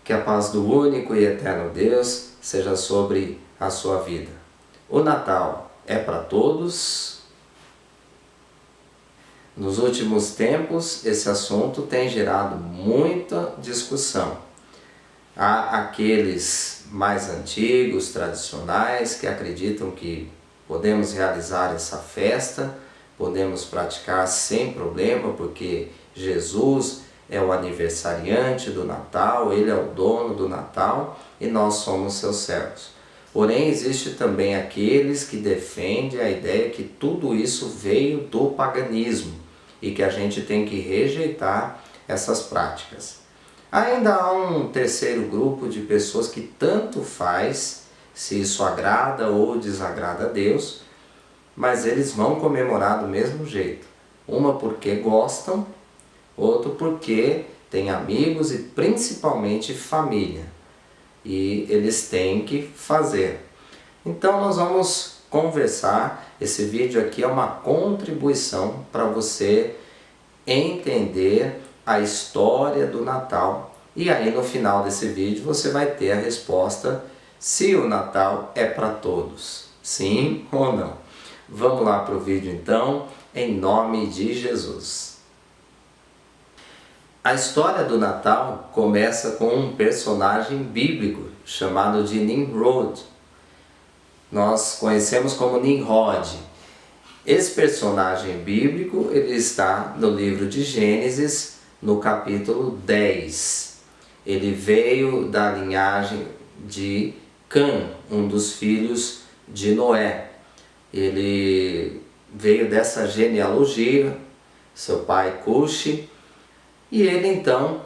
Que a paz do único e eterno Deus seja sobre a sua vida. O Natal é para todos. Nos últimos tempos, esse assunto tem gerado muita discussão. Há aqueles mais antigos, tradicionais, que acreditam que podemos realizar essa festa, podemos praticar sem problema, porque Jesus é o aniversariante do Natal, Ele é o dono do Natal e nós somos seus servos. Porém, existe também aqueles que defendem a ideia que tudo isso veio do paganismo e que a gente tem que rejeitar essas práticas. Ainda há um terceiro grupo de pessoas que tanto faz se isso agrada ou desagrada a Deus, mas eles vão comemorar do mesmo jeito. Uma porque gostam, outro porque tem amigos e principalmente família. E eles têm que fazer. Então nós vamos conversar. Esse vídeo aqui é uma contribuição para você entender a história do Natal. E aí no final desse vídeo você vai ter a resposta se o Natal é para todos. Sim ou não? Vamos lá para o vídeo então, em nome de Jesus. A história do Natal começa com um personagem bíblico chamado de Nimrod. Nós conhecemos como Nimrod. Esse personagem bíblico ele está no livro de Gênesis, no capítulo 10. Ele veio da linhagem de Cã, um dos filhos de Noé. Ele veio dessa genealogia, seu pai Cuxi. E ele então,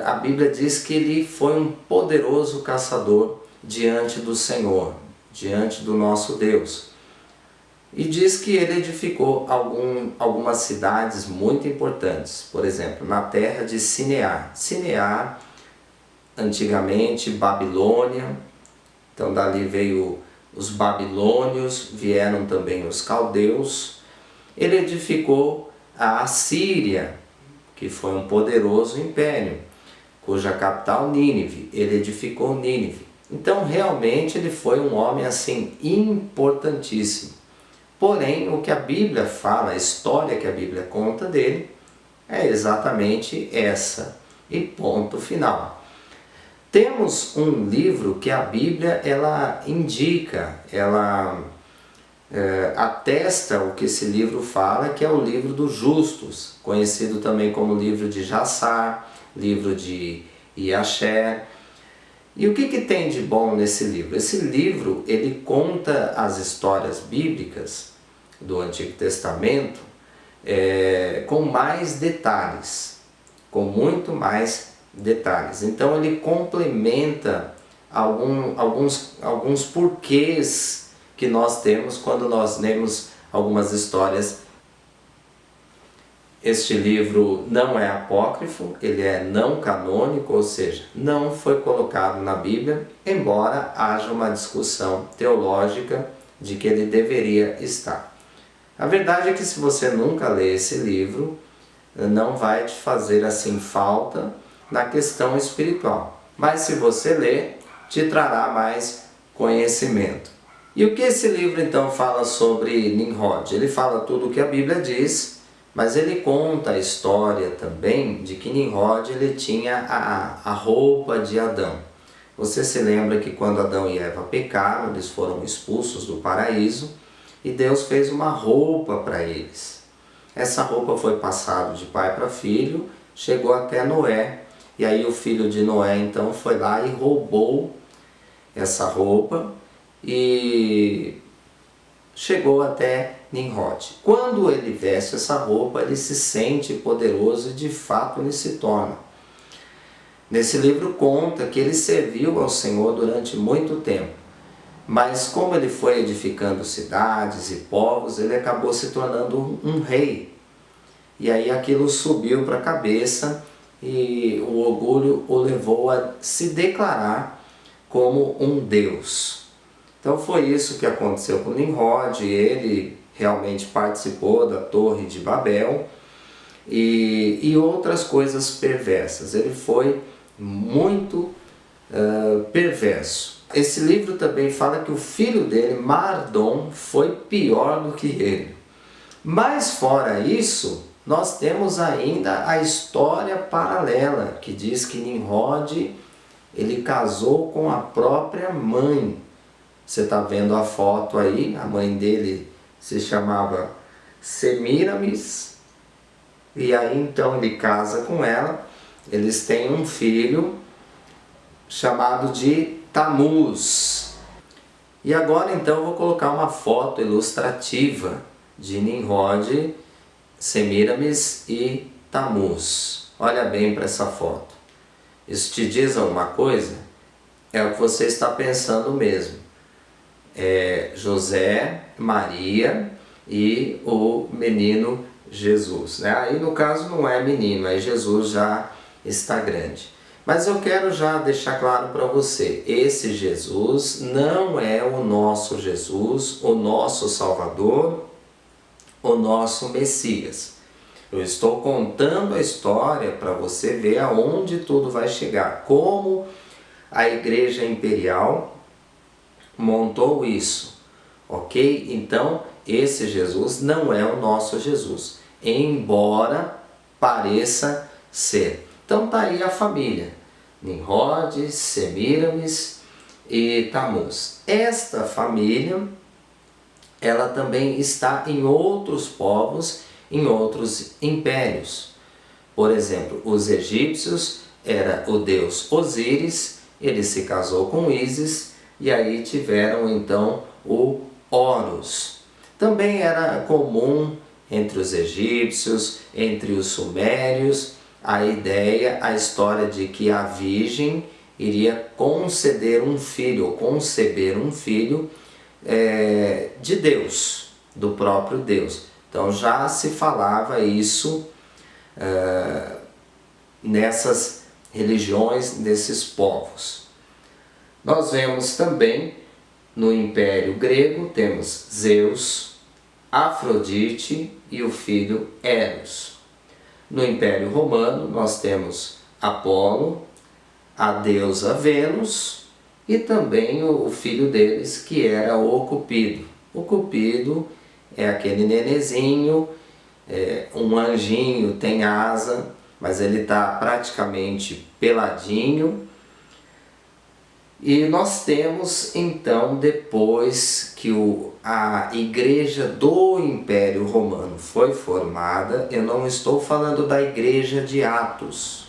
a Bíblia diz que ele foi um poderoso caçador diante do Senhor, diante do nosso Deus. E diz que ele edificou algumas cidades muito importantes, por exemplo, na terra de Sinear. Sinear, antigamente Babilônia, então dali veio os babilônios, vieram também os caldeus. Ele edificou a Assíria, que foi um poderoso império, cuja capital Nínive, ele edificou Nínive. Então realmente ele foi um homem assim importantíssimo. Porém, o que a Bíblia fala, a história que a Bíblia conta dele, é exatamente essa. E ponto final. Temos um livro que a Bíblia ela indica, ela atesta o que esse livro fala, que é o livro dos justos, conhecido também como livro de Jassar, livro de Iaxé. E o que tem de bom nesse livro? Esse livro ele conta as histórias bíblicas do Antigo Testamento com mais detalhes, com muito mais detalhes. Então ele complementa alguns porquês que nós temos quando nós lemos algumas histórias. Este livro não é apócrifo, ele é não canônico, ou seja, não foi colocado na Bíblia, embora haja uma discussão teológica de que ele deveria estar. A verdade é que se você nunca lê esse livro, não vai te fazer assim falta na questão espiritual. Mas se você ler, te trará mais conhecimento. E o que esse livro então fala sobre Nimrod? Ele fala tudo o que a Bíblia diz, mas ele conta a história também de que Nimrod ele tinha a roupa de Adão. Você se lembra que quando Adão e Eva pecaram, eles foram expulsos do paraíso e Deus fez uma roupa para eles. Essa roupa foi passada de pai para filho, chegou até Noé, e aí o filho de Noé então foi lá e roubou essa roupa e chegou até Nimrod. Quando ele veste essa roupa, ele se sente poderoso e de fato ele se torna. Nesse livro conta que ele serviu ao Senhor durante muito tempo, mas como ele foi edificando cidades e povos, ele acabou se tornando um rei. E aí aquilo subiu para a cabeça e o orgulho o levou a se declarar como um Deus. Então foi isso que aconteceu com Nimrod. Ele realmente participou da Torre de Babel e outras coisas perversas. Ele foi muito perverso. Esse livro também fala que o filho dele, Mardon, foi pior do que ele. Mas fora isso, nós temos ainda a história paralela, que diz que Nimrod, ele casou com a própria mãe. Você está vendo a foto aí, a mãe dele se chamava Semiramis, e aí então ele casa com ela, eles têm um filho chamado de Tamuz. E agora então eu vou colocar uma foto ilustrativa de Nimrod, Semiramis e Tamuz. Olha bem para essa foto. Isso te diz alguma coisa? É o que você está pensando mesmo. É José, Maria e o menino Jesus, né? Aí no caso não é menino, aí Jesus já está grande. Mas eu quero já deixar claro para você, esse Jesus não é o nosso Jesus, o nosso Salvador, o nosso Messias. Eu estou contando a história para você ver aonde tudo vai chegar, como a Igreja Imperial montou isso, ok? Então, esse Jesus não é o nosso Jesus, embora pareça ser. Então tá aí a família, Nimrod, Semiramis e Tamuz. Esta família, ela também está em outros povos, em outros impérios. Por exemplo, os egípcios era o deus Osíris, ele se casou com Ísis e aí tiveram então o Horus. Também era comum entre os egípcios, entre os sumérios, a ideia, a história de que a virgem iria conceder um filho, ou conceber um filho de Deus, do próprio Deus. Então já se falava isso nessas religiões desses povos. Nós vemos também no Império Grego, temos Zeus, Afrodite e o filho Eros. No Império Romano nós temos Apolo, a deusa Vênus e também o filho deles que era o Cupido. O Cupido é aquele nenezinho, um anjinho, tem asa, mas ele está praticamente peladinho. E nós temos então, depois que a igreja do Império Romano foi formada, eu não estou falando da igreja de Atos,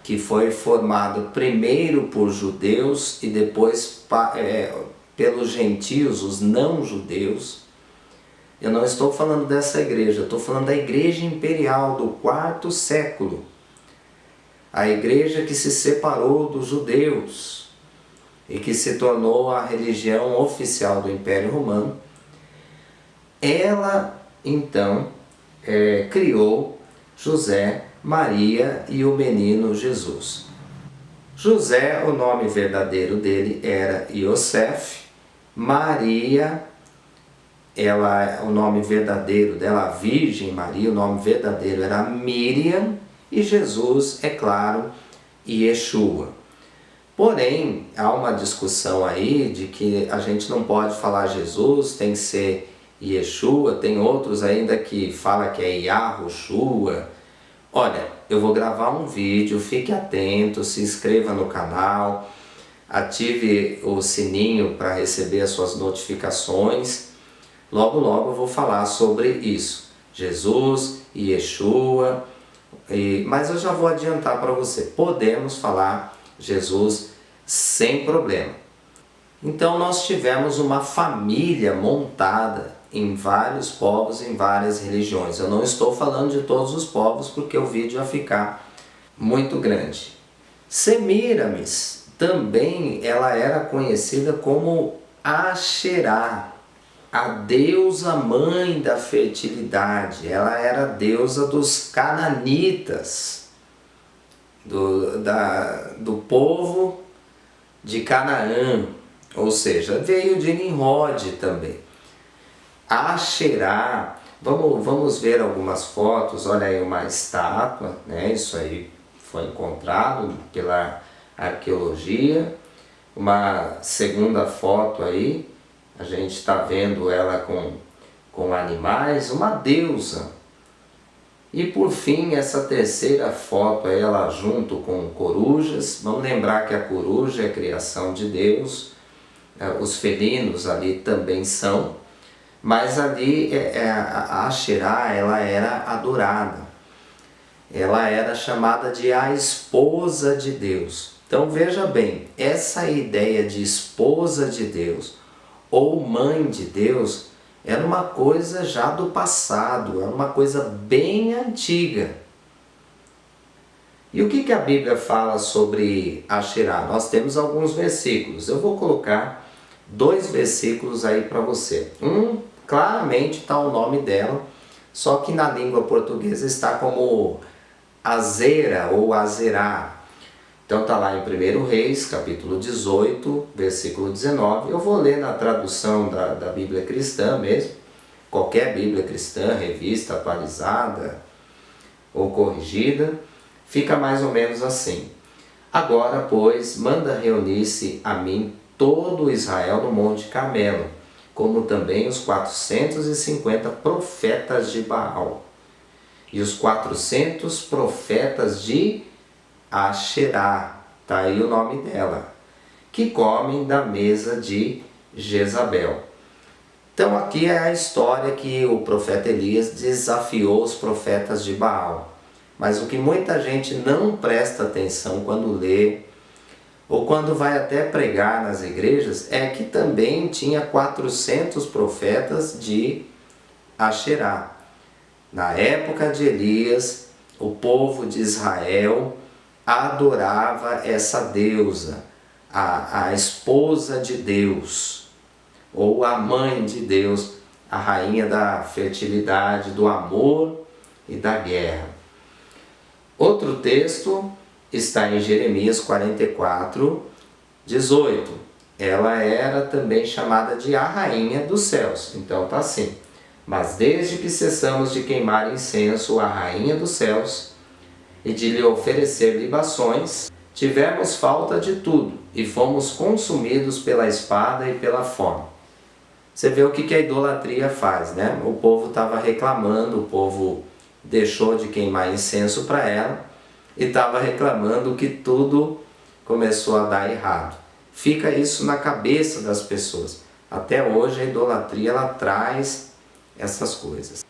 que foi formada primeiro por judeus e depois pelos gentios, os não judeus. Eu não estou falando dessa igreja, eu estou falando da igreja imperial do quarto século. A igreja que se separou dos judeus e que se tornou a religião oficial do Império Romano. Ela, então, criou José, Maria e o menino Jesus. José, o nome verdadeiro dele era Iosef. Maria, o nome verdadeiro dela, a Virgem Maria, o nome verdadeiro era Miriam. E Jesus, é claro, Yeshua. Porém, há uma discussão aí de que a gente não pode falar Jesus, tem que ser Yeshua, tem outros ainda que falam que é Yahushua. Olha, eu vou gravar um vídeo, fique atento, se inscreva no canal, ative o sininho para receber as suas notificações. Logo, logo eu vou falar sobre isso. Jesus, Yeshua, mas eu já vou adiantar para você, podemos falar Jesus sem problema. Então nós tivemos uma família montada em vários povos, em várias religiões. Eu não estou falando de todos os povos porque o vídeo vai ficar muito grande. Semiramis também ela era conhecida como Asherá, a deusa mãe da fertilidade. Ela era a deusa dos cananitas, do povo de Canaã, ou seja, veio de Nimrod também. Asherá, vamos ver algumas fotos. Olha aí uma estátua, né? Isso aí foi encontrado pela arqueologia. Uma segunda foto aí, a gente está vendo ela com animais, uma deusa. E por fim, essa terceira foto, ela junto com corujas. Vamos lembrar que a coruja é criação de Deus, os felinos ali também são, mas ali a Asherá, ela era adorada, ela era chamada de a esposa de Deus. Então veja bem, essa ideia de esposa de Deus ou mãe de Deus era uma coisa já do passado, era uma coisa bem antiga. E o que a Bíblia fala sobre Asherá? Nós temos alguns versículos, eu vou colocar 2 versículos aí para você. Claramente está o nome dela, só que na língua portuguesa está como Azera ou Azerá. Então está lá em 1 Reis, capítulo 18, versículo 19. Eu vou ler na tradução da Bíblia cristã mesmo. Qualquer Bíblia cristã, revista, atualizada ou corrigida, fica mais ou menos assim. Agora, pois, manda reunir-se a mim todo Israel no Monte Carmelo, como também os 450 profetas de Baal, e os 400 profetas de Asherá, está aí o nome dela, que comem da mesa de Jezabel. Então aqui é a história que o profeta Elias desafiou os profetas de Baal. Mas o que muita gente não presta atenção quando lê, ou quando vai até pregar nas igrejas, é que também tinha 400 profetas de Asherá. Na época de Elias, o povo de Israel adorava essa deusa, a esposa de Deus, ou a mãe de Deus, a rainha da fertilidade, do amor e da guerra. Outro texto está em Jeremias 44, 18. Ela era também chamada de a rainha dos céus. Então está assim: mas desde que cessamos de queimar incenso à rainha dos céus e de lhe oferecer libações, tivemos falta de tudo e fomos consumidos pela espada e pela fome. Você vê o que a idolatria faz, né? O povo estava reclamando, o povo deixou de queimar incenso para ela e estava reclamando que tudo começou a dar errado. Fica isso na cabeça das pessoas. Até hoje a idolatria ela traz essas coisas.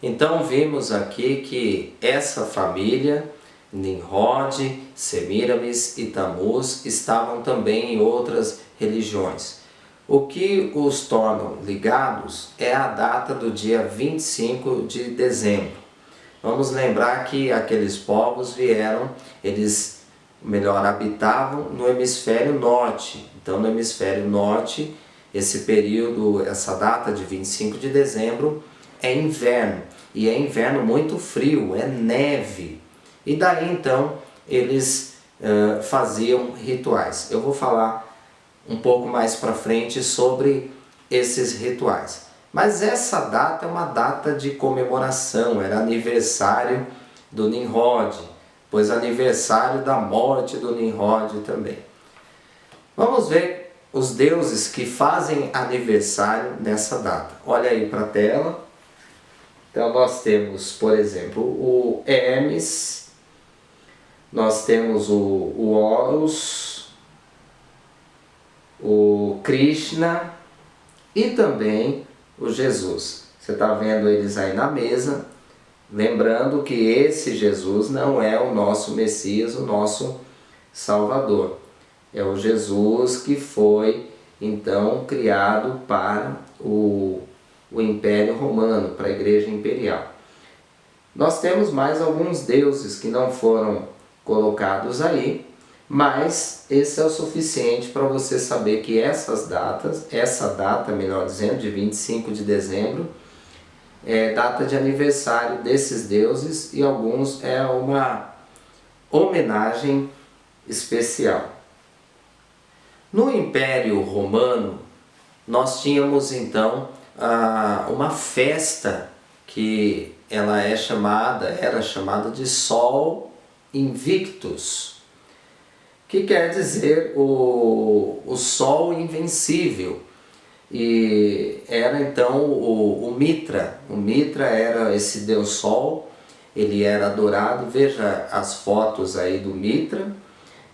Então vimos aqui que essa família, Nimrod, Semiramis e Tamuz, estavam também em outras religiões. O que os tornam ligados é a data do dia 25 de dezembro. Vamos lembrar que aqueles povos vieram, eles habitavam no hemisfério norte. Então no hemisfério norte, esse período, essa data de 25 de dezembro é inverno. E é inverno muito frio, é neve. E daí então eles faziam rituais. Eu vou falar um pouco mais para frente sobre esses rituais. Mas essa data é uma data de comemoração, era aniversário do Nimrod, pois aniversário da morte do Nimrod também. Vamos ver os deuses que fazem aniversário nessa data. Olha aí para a tela. Então nós temos, por exemplo, o Hermes, nós temos o Horus, o Krishna e também o Jesus. Você está vendo eles aí na mesa, lembrando que esse Jesus não é o nosso Messias, o nosso Salvador. É o Jesus que foi então criado para o Império Romano, para a Igreja Imperial. Nós temos mais alguns deuses que não foram colocados aí, mas esse é o suficiente para você saber que essas datas, essa data, melhor dizendo, de 25 de dezembro, é data de aniversário desses deuses e alguns é uma homenagem especial. No Império Romano, nós tínhamos então uma festa que era chamada de Sol Invictus. que quer dizer o sol invencível. E era então o Mitra. O Mitra era esse deus sol, ele era adorado. Veja as fotos aí do Mitra.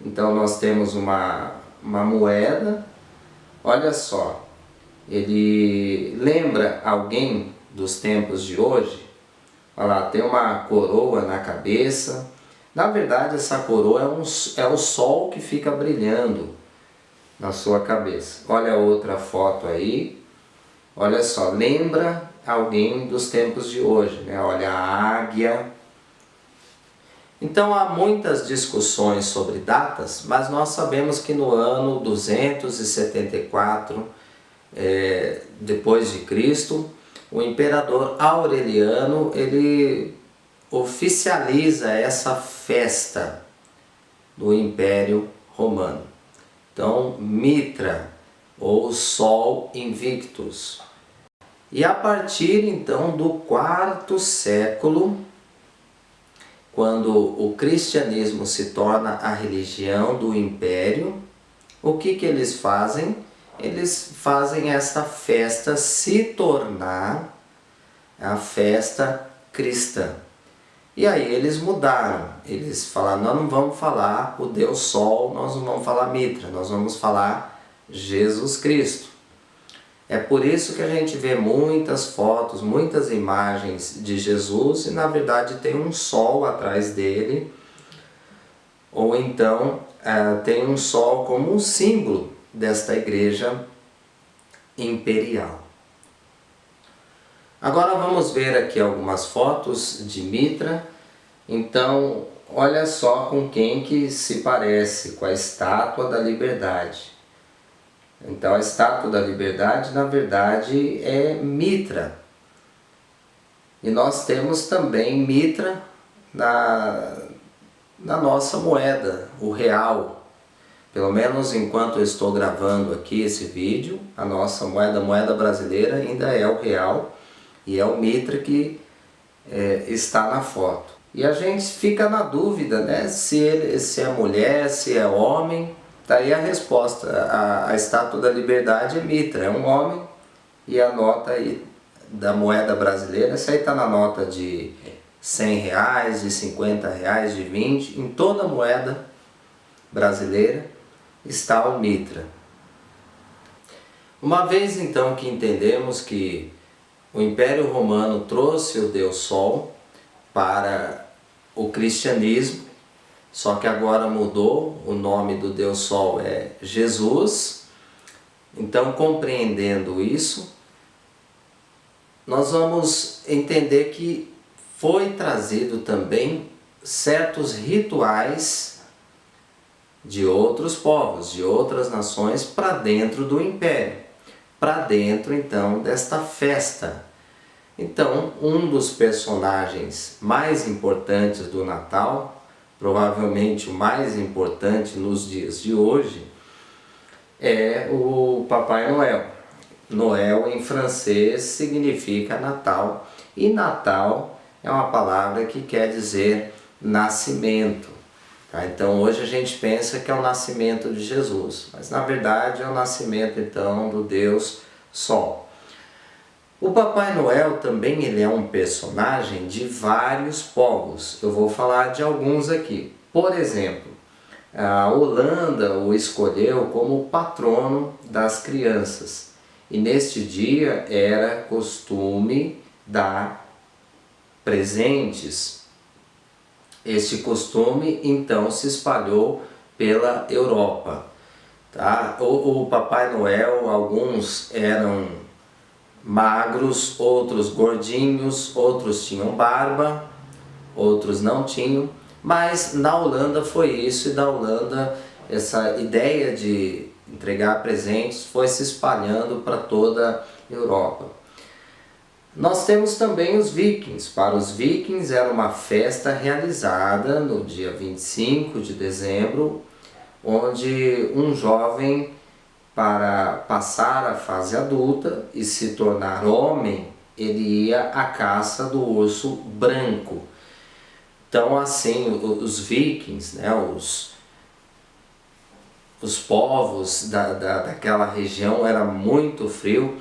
Então nós temos uma moeda, olha só, ele lembra alguém dos tempos de hoje? Olha lá, tem uma coroa na cabeça. Na verdade essa coroa é o sol que fica brilhando na sua cabeça. Olha outra foto aí, olha só, lembra alguém dos tempos de hoje, né? Olha a águia. Então há muitas discussões sobre datas, mas nós sabemos que no ano 274 depois de Cristo, o imperador Aureliano ele oficializa essa festa do Império Romano. Então, Mitra, ou Sol Invictus. E a partir então do quarto século, quando o cristianismo se torna a religião do império, o que eles fazem? Eles fazem esta festa se tornar a festa cristã. E aí eles mudaram, eles falaram, nós não vamos falar o Deus Sol, nós não vamos falar Mitra, nós vamos falar Jesus Cristo. É por isso que a gente vê muitas fotos, muitas imagens de Jesus e na verdade tem um sol atrás dele, ou então tem um sol como um símbolo desta igreja imperial. Agora vamos ver aqui algumas fotos de Mitra. Então olha só com quem que se parece, com a Estátua da Liberdade. Então a Estátua da Liberdade na verdade é Mitra. E nós temos também Mitra na nossa moeda, o real. Pelo menos enquanto eu estou gravando aqui esse vídeo, a nossa moeda, a moeda brasileira, ainda é o real. E é o Mitra que está na foto. E a gente fica na dúvida, né? Se é mulher, se é homem. Daí a resposta, a Estátua da Liberdade é Mitra, é um homem. E a nota aí da moeda brasileira, essa aí está na nota de R$100, de R$50, de 20. Em toda a moeda brasileira está o Mitra. Uma vez então que entendemos que o Império Romano trouxe o Deus Sol para o cristianismo, só que agora mudou, o nome do Deus Sol é Jesus. Então, compreendendo isso, nós vamos entender que foi trazido também certos rituais de outros povos, de outras nações para dentro do Império, para dentro então desta festa. Então, um dos personagens mais importantes do Natal, provavelmente o mais importante nos dias de hoje, é o Papai Noel. Noel em francês significa Natal, e Natal é uma palavra que quer dizer nascimento. Tá? Então hoje a gente pensa que é o nascimento de Jesus, mas na verdade é o nascimento então do Deus Sol. O Papai Noel também ele é um personagem de vários povos. Eu vou falar de alguns aqui. Por exemplo, a Holanda o escolheu como patrono das crianças. E neste dia era costume dar presentes. Este costume então se espalhou pela Europa. Tá? O Papai Noel, alguns eram magros, outros gordinhos, outros tinham barba, outros não tinham, mas na Holanda foi isso, e da Holanda essa ideia de entregar presentes foi se espalhando para toda a Europa. Nós temos também os vikings. Para os vikings era uma festa realizada no dia 25 de dezembro, onde um jovem, para passar a fase adulta e se tornar homem, ele ia à caça do urso branco. Então assim, os vikings, né, os povos daquela região era muito frio,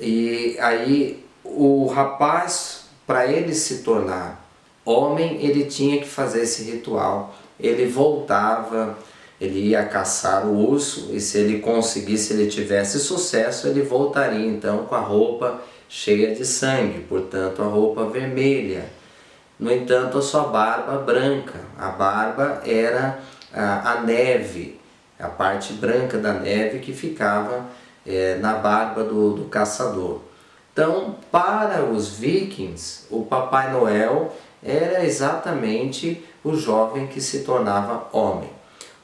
e aí o rapaz, para ele se tornar homem, ele tinha que fazer esse ritual. Ele voltava, ele ia caçar o urso, e se ele conseguisse, se ele tivesse sucesso, ele voltaria então com a roupa cheia de sangue, portanto a roupa vermelha. No entanto, a sua barba branca. A barba era a neve, a parte branca da neve que ficava na barba do caçador. Então, para os vikings, o Papai Noel era exatamente o jovem que se tornava homem.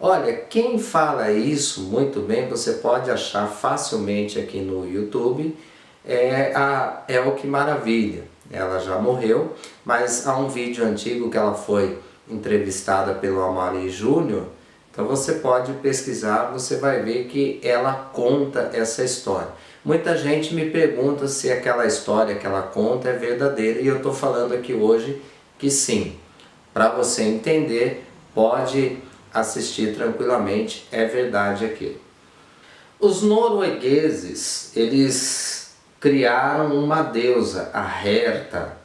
Olha, quem fala isso muito bem, você pode achar facilmente aqui no YouTube, é a Elke Maravilha. Ela já morreu, mas há um vídeo antigo que ela foi entrevistada pelo Amaury Júnior, então você pode pesquisar, você vai ver que ela conta essa história. Muita gente me pergunta se aquela história que ela conta é verdadeira, e eu estou falando aqui hoje que sim. Para você entender, pode assistir tranquilamente, é verdade aquilo. Os noruegueses, eles criaram uma deusa, a Herta.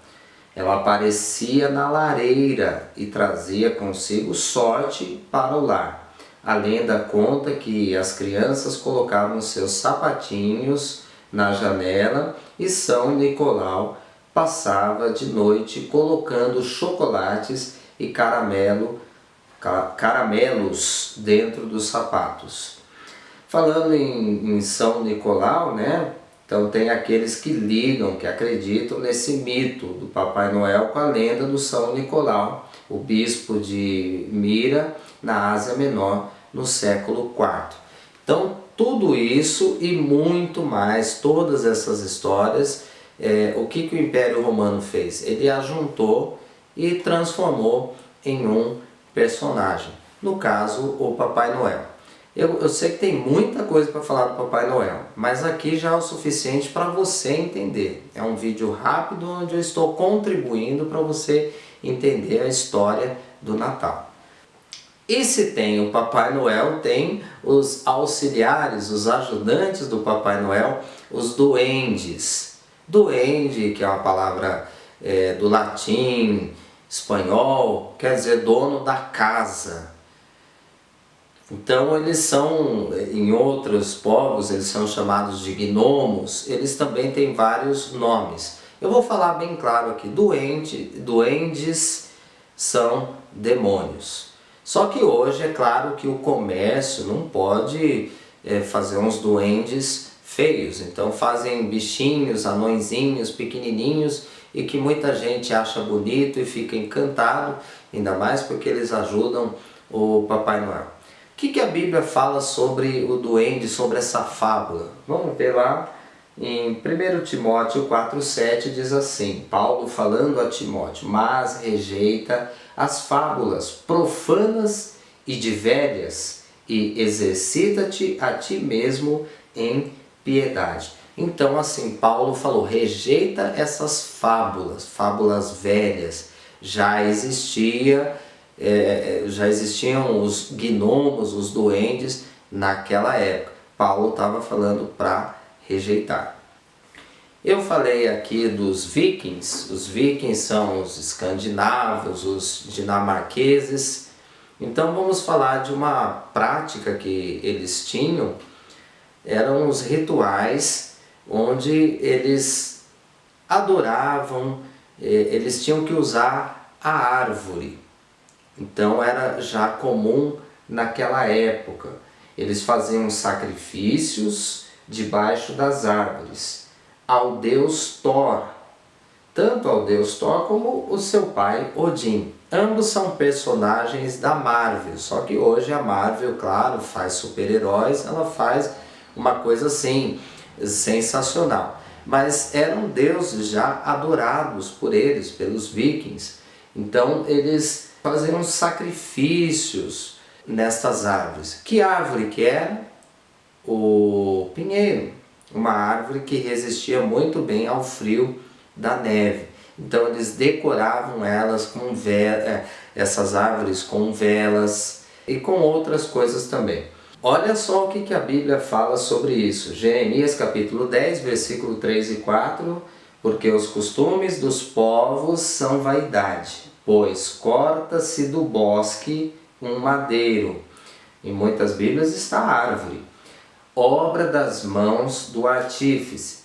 Ela aparecia na lareira e trazia consigo sorte para o lar. A lenda conta que as crianças colocavam seus sapatinhos na janela e São Nicolau passava de noite colocando chocolates e caramelos dentro dos sapatos. Falando em São Nicolau, né? Então tem aqueles que ligam, que acreditam nesse mito do Papai Noel com a lenda do São Nicolau, o bispo de Mira, na Ásia Menor, no século IV. Então tudo isso e muito mais, todas essas histórias, o que o Império Romano fez? Ele ajuntou e transformou em um personagem, no caso o Papai Noel. Eu sei que tem muita coisa para falar do Papai Noel, mas aqui já é o suficiente para você entender. É um vídeo rápido onde eu estou contribuindo para você entender a história do Natal. E se tem o Papai Noel, tem os auxiliares, os ajudantes do Papai Noel, os duendes. Duende, que é uma palavra do latim, espanhol, quer dizer dono da casa. Então eles são, em outros povos, eles são chamados de gnomos, eles também têm vários nomes. Eu vou falar bem claro aqui, duendes são demônios. Só que hoje é claro que o comércio não pode fazer uns duendes feios, então fazem bichinhos, anõezinhos, pequenininhos, e que muita gente acha bonito e fica encantado, ainda mais porque eles ajudam o Papai Noel. O que a Bíblia fala sobre o duende, sobre essa fábula? Vamos ver lá em 1 Timóteo 4,7 diz assim, Paulo falando a Timóteo, mas rejeita as fábulas profanas e de velhas e exercita-te a ti mesmo em piedade. Então assim, Paulo falou, rejeita essas fábulas, fábulas velhas, já existiam os gnomos, os duendes naquela época. Paulo estava falando para rejeitar. Eu falei aqui dos vikings. Os vikings são os escandinavos, os dinamarqueses. Então vamos falar de uma prática que eles tinham. Eram os rituais onde eles adoravam, eles tinham que usar a árvore. Então era já comum naquela época. Eles faziam sacrifícios debaixo das árvores ao deus Thor, tanto ao deus Thor como o seu pai Odin. Ambos são personagens da Marvel, só que hoje a Marvel, claro, faz super-heróis, ela faz uma coisa assim, sensacional. Mas eram deuses já adorados por eles, pelos vikings. Então eles faziam sacrifícios nestas árvores. Que árvore que era? O pinheiro, uma árvore que resistia muito bem ao frio da neve. Então eles decoravam elas com essas árvores com velas e com outras coisas também. Olha só o que a Bíblia fala sobre isso. Jeremias capítulo 10, versículo 3 e 4. Porque os costumes dos povos são vaidade, pois corta-se do bosque um madeiro. Em muitas Bíblias está árvore. Obra das mãos do artífice,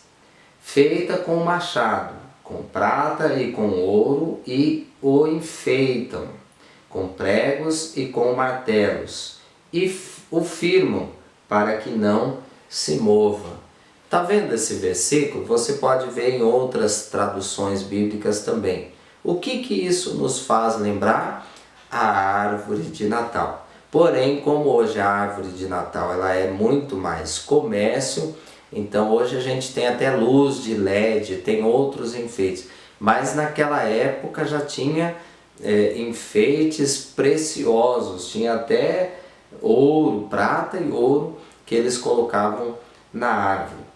feita com machado, com prata e com ouro, e o enfeitam, com pregos e com martelos, e o firmam, para que não se mova. Está vendo esse versículo? Você pode ver em outras traduções bíblicas também. O que isso nos faz lembrar? A árvore de Natal. Porém, como hoje a árvore de Natal ela é muito mais comércio, então hoje a gente tem até luz de LED, tem outros enfeites. Mas naquela época já tinha enfeites preciosos, tinha até ouro, prata e ouro que eles colocavam na árvore.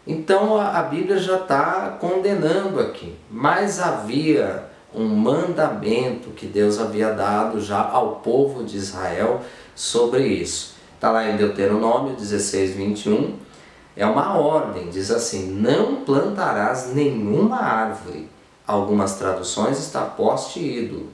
Então a Bíblia já está condenando aqui, mas havia um mandamento que Deus havia dado já ao povo de Israel sobre isso. Está lá em Deuteronômio 16, 21, é uma ordem, diz assim: não plantarás nenhuma árvore, algumas traduções está poste ídolo,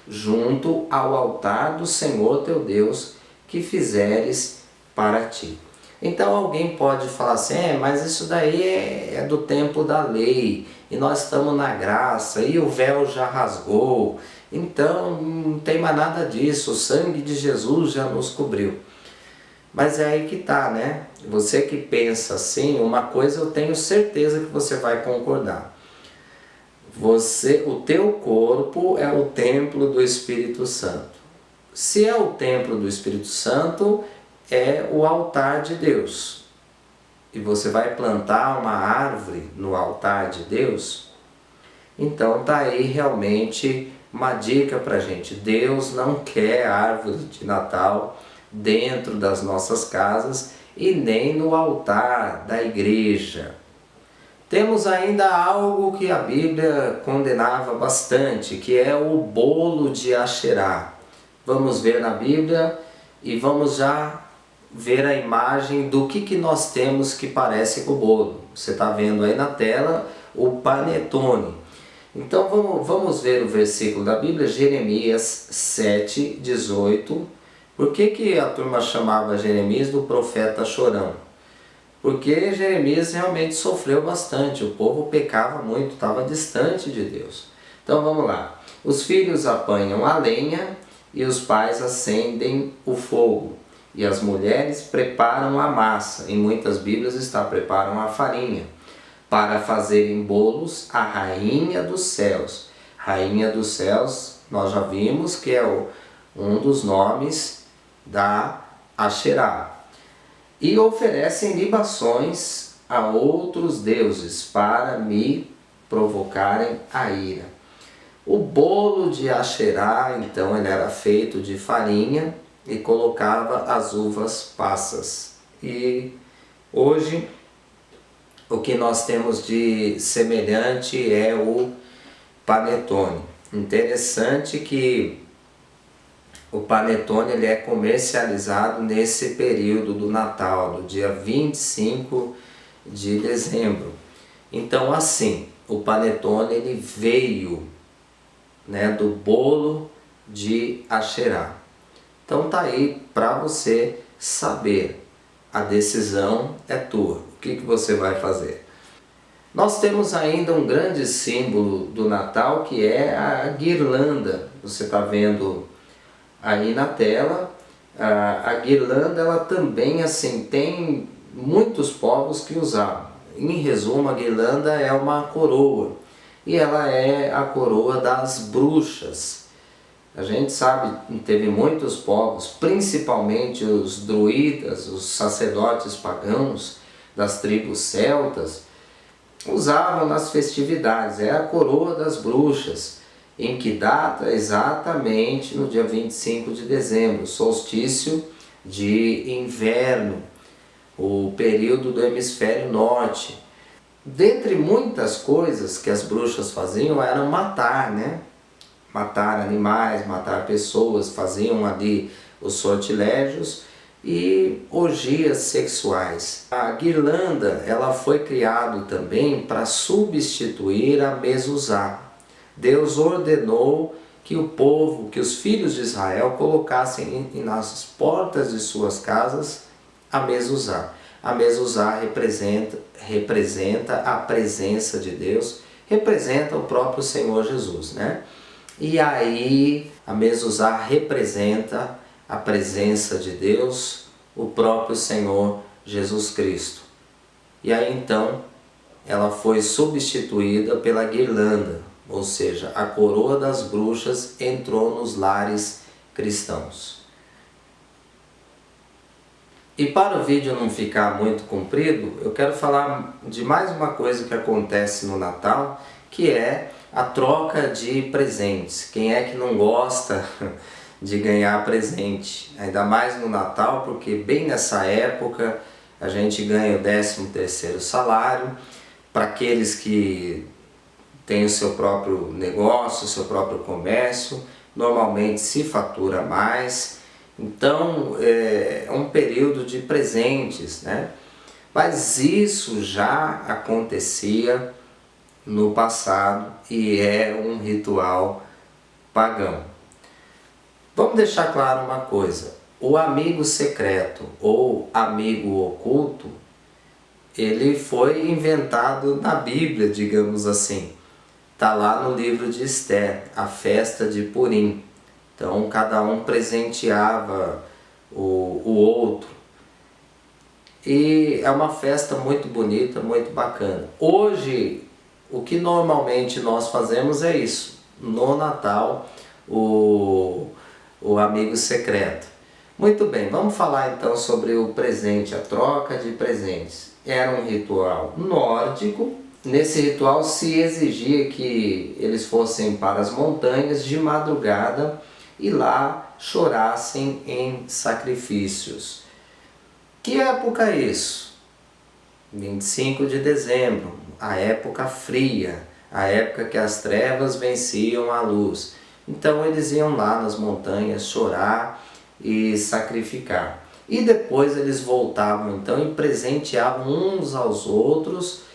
junto ao altar do Senhor teu Deus que fizeres para ti. Então alguém pode falar assim, mas isso daí é do tempo da lei, e nós estamos na graça, e o véu já rasgou, então não tem mais nada disso, o sangue de Jesus já nos cobriu. Mas é aí que está, né? Você que pensa assim, uma coisa eu tenho certeza que você vai concordar. O teu corpo é o templo do Espírito Santo. Se é o templo do Espírito Santo, é o altar de Deus. E você vai plantar uma árvore no altar de Deus? Então tá aí realmente uma dica pra gente. Deus não quer árvore de Natal dentro das nossas casas e nem no altar da igreja. Temos ainda algo que a Bíblia condenava bastante, que é o bolo de Asherá. Vamos ver na Bíblia e vamos já ver a imagem do que nós temos que parece com o bolo. Você está vendo aí na tela o panetone. Então vamos ver o versículo da Bíblia, Jeremias 7, 18. Por que a turma chamava Jeremias do profeta chorão? Porque Jeremias realmente sofreu bastante, o povo pecava muito, estava distante de Deus. Então vamos lá. Os filhos apanham a lenha e os pais acendem o fogo. E as mulheres preparam a massa, em muitas Bíblias está preparam a farinha, para fazerem bolos à rainha dos céus. Rainha dos céus, nós já vimos que é um dos nomes da Asherá. E oferecem libações a outros deuses para me provocarem a ira. O bolo de Asherá, então, ele era feito de farinha e colocava as uvas passas. E hoje o que nós temos de semelhante é o panetone. Interessante que o panetone ele é comercializado nesse período do Natal, do dia 25 de dezembro. Então assim, o panetone ele veio, né, do bolo de Asherá. Então tá aí para você saber, a decisão é tua, o que você vai fazer. Nós temos ainda um grande símbolo do Natal que é a guirlanda. Você está vendo aí na tela, a guirlanda ela também assim tem muitos povos que usavam. Em resumo, a guirlanda é uma coroa e ela é a coroa das bruxas. A gente sabe, teve muitos povos, principalmente os druidas, os sacerdotes pagãos das tribos celtas, usavam nas festividades, é a coroa das bruxas, em que data exatamente no dia 25 de dezembro, solstício de inverno, o período do hemisfério norte. Dentre muitas coisas que as bruxas faziam era matar, né? Matar animais, matar pessoas, faziam ali os sortilégios e orgias sexuais. A guirlanda, ela foi criada também para substituir a mezuzá. Deus ordenou que o povo, que os filhos de Israel colocassem nas portas de suas casas a mezuzá. A mezuzá representa a presença de Deus, representa o próprio Senhor Jesus, né? E aí a mezuzá representa a presença de Deus, o próprio Senhor Jesus Cristo. E aí então ela foi substituída pela guirlanda, ou seja, a coroa das bruxas entrou nos lares cristãos. E para o vídeo não ficar muito comprido, eu quero falar de mais uma coisa que acontece no Natal, que é a troca de presentes. Quem é que não gosta de ganhar presente? Ainda mais no Natal, porque bem nessa época a gente ganha o 13º salário. Para aqueles que têm o seu próprio negócio, o seu próprio comércio, normalmente se fatura mais. Então é um período de presentes, né? Mas isso já acontecia no passado e é um ritual pagão. Vamos deixar claro uma coisa: o amigo secreto ou amigo oculto, ele foi inventado na Bíblia, digamos assim. Está lá no livro de Esther, a festa de Purim. Então cada um presenteava o outro. E é uma festa muito bonita, muito bacana. Hoje, o que normalmente nós fazemos é isso. No Natal, o amigo secreto. Muito bem, vamos falar então sobre o presente, a troca de presentes. Era um ritual nórdico. Nesse ritual se exigia que eles fossem para as montanhas de madrugada e lá chorassem em sacrifícios. Que época é isso? 25 de dezembro, a época fria, a época que as trevas venciam a luz. Então eles iam lá nas montanhas chorar e sacrificar. E depois eles voltavam então e presenteavam uns aos outros,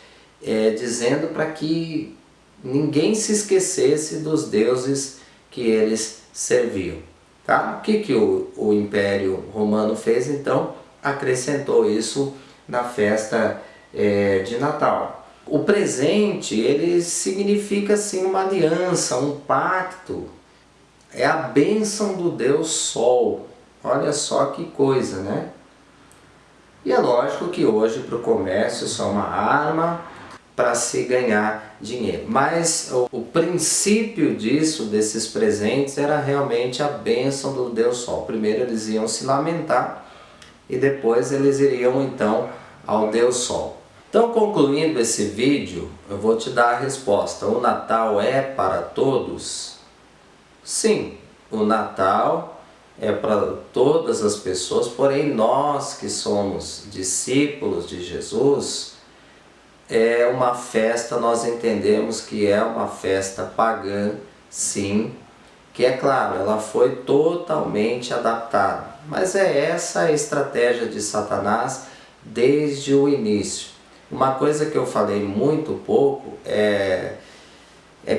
dizendo para que ninguém se esquecesse dos deuses que eles serviam. Tá? O que o Império Romano fez então? Acrescentou isso na festa de Natal. O presente, ele significa assim uma aliança, um pacto. É a bênção do Deus Sol. Olha só que coisa, né? E é lógico que hoje para o comércio isso é uma arma para se ganhar dinheiro. Mas o princípio disso, desses presentes, era realmente a bênção do Deus Sol. Primeiro eles iam se lamentar e depois eles iriam então ao Deus Sol. Então, concluindo esse vídeo, eu vou te dar a resposta. O Natal é para todos? Sim, o Natal é para todas as pessoas, porém nós que somos discípulos de Jesus, é uma festa, nós entendemos que é uma festa pagã, sim, que é claro, ela foi totalmente adaptada. Mas é essa a estratégia de Satanás desde o início. Uma coisa que eu falei muito pouco é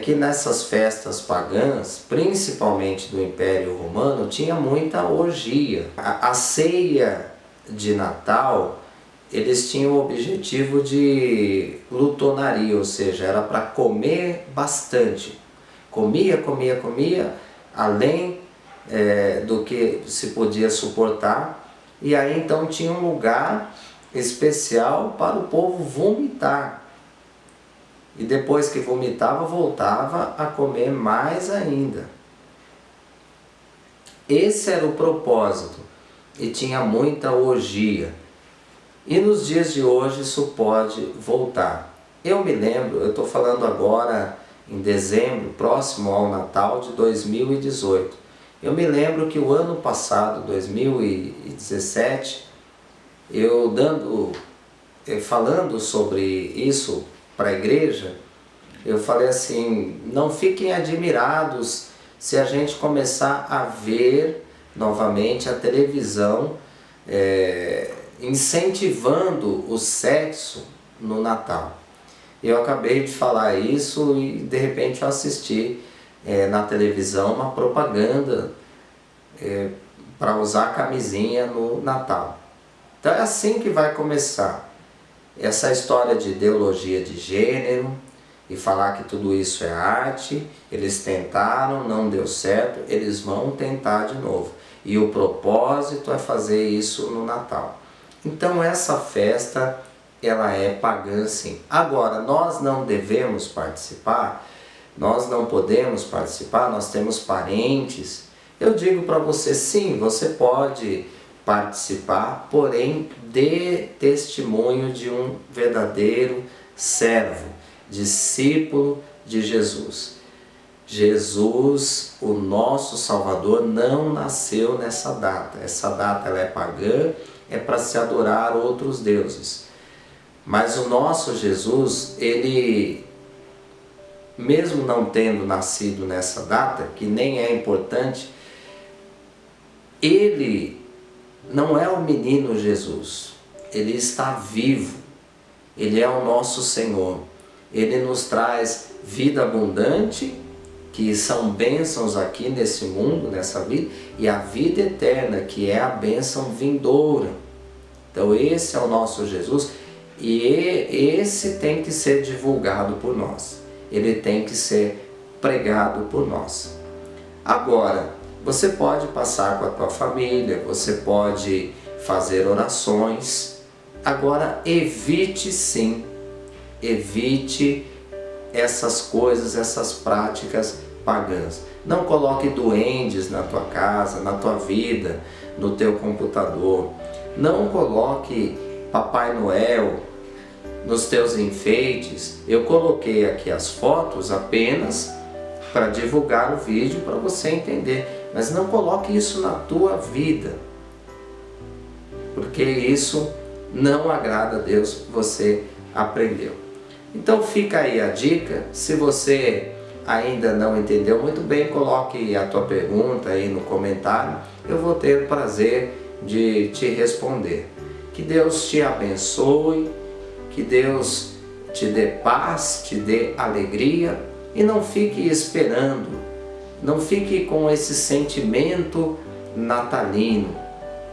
que nessas festas pagãs, principalmente do Império Romano, tinha muita orgia. A ceia de Natal, eles tinham o objetivo de glutonaria, ou seja, era para comer bastante. Comia, além do que se podia suportar. E aí então tinha um lugar especial para o povo vomitar. E depois que vomitava, voltava a comer mais ainda. Esse era o propósito. E tinha muita orgia. E nos dias de hoje isso pode voltar. Eu me lembro, eu estou falando agora em dezembro, próximo ao Natal de 2018. Eu me lembro que o ano passado, 2017, falando sobre isso para a igreja, eu falei assim: não fiquem admirados se a gente começar a ver novamente a televisão incentivando o sexo no Natal. Eu acabei de falar isso e de repente eu assisti na televisão uma propaganda para usar camisinha no Natal. Então é assim que vai começar. Essa história de ideologia de gênero e falar que tudo isso é arte, eles tentaram, não deu certo, eles vão tentar de novo. E o propósito é fazer isso no Natal. Então essa festa, ela é pagã sim. Agora, nós não devemos participar, nós não podemos participar, nós temos parentes. Eu digo para você, sim, você pode participar, porém dê testemunho de um verdadeiro servo, discípulo de Jesus. Jesus, o nosso Salvador, não nasceu nessa data. Essa data ela é pagã, é para se adorar outros deuses. Mas o nosso Jesus, ele, mesmo não tendo nascido nessa data, que nem é importante, ele não é o menino Jesus, ele está vivo, ele é o nosso Senhor, ele nos traz vida abundante, que são bênçãos aqui nesse mundo, nessa vida, e a vida eterna, que é a bênção vindoura. Então esse é o nosso Jesus, e esse tem que ser divulgado por nós, ele tem que ser pregado por nós. Agora, você pode passar com a tua família, você pode fazer orações. Agora, evite sim, evite essas coisas, essas práticas pagãs. Não coloque duendes na tua casa, na tua vida, no teu computador. Não coloque Papai Noel nos teus enfeites. Eu coloquei aqui as fotos apenas para divulgar o vídeo, para você entender. Mas não coloque isso na tua vida, porque isso não agrada a Deus, você aprendeu. Então fica aí a dica. Se você ainda não entendeu muito bem, coloque a tua pergunta aí no comentário, eu vou ter o prazer de te responder. Que Deus te abençoe, que Deus te dê paz, te dê alegria, e não fique esperando, não fique com esse sentimento natalino.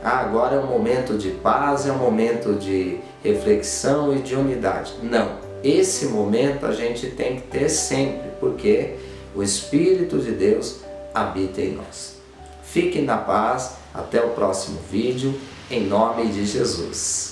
Agora é um momento de paz, é um momento de reflexão e de unidade. Não, esse momento a gente tem que ter sempre, porque o Espírito de Deus habita em nós. Fique na paz, até o próximo vídeo, em nome de Jesus.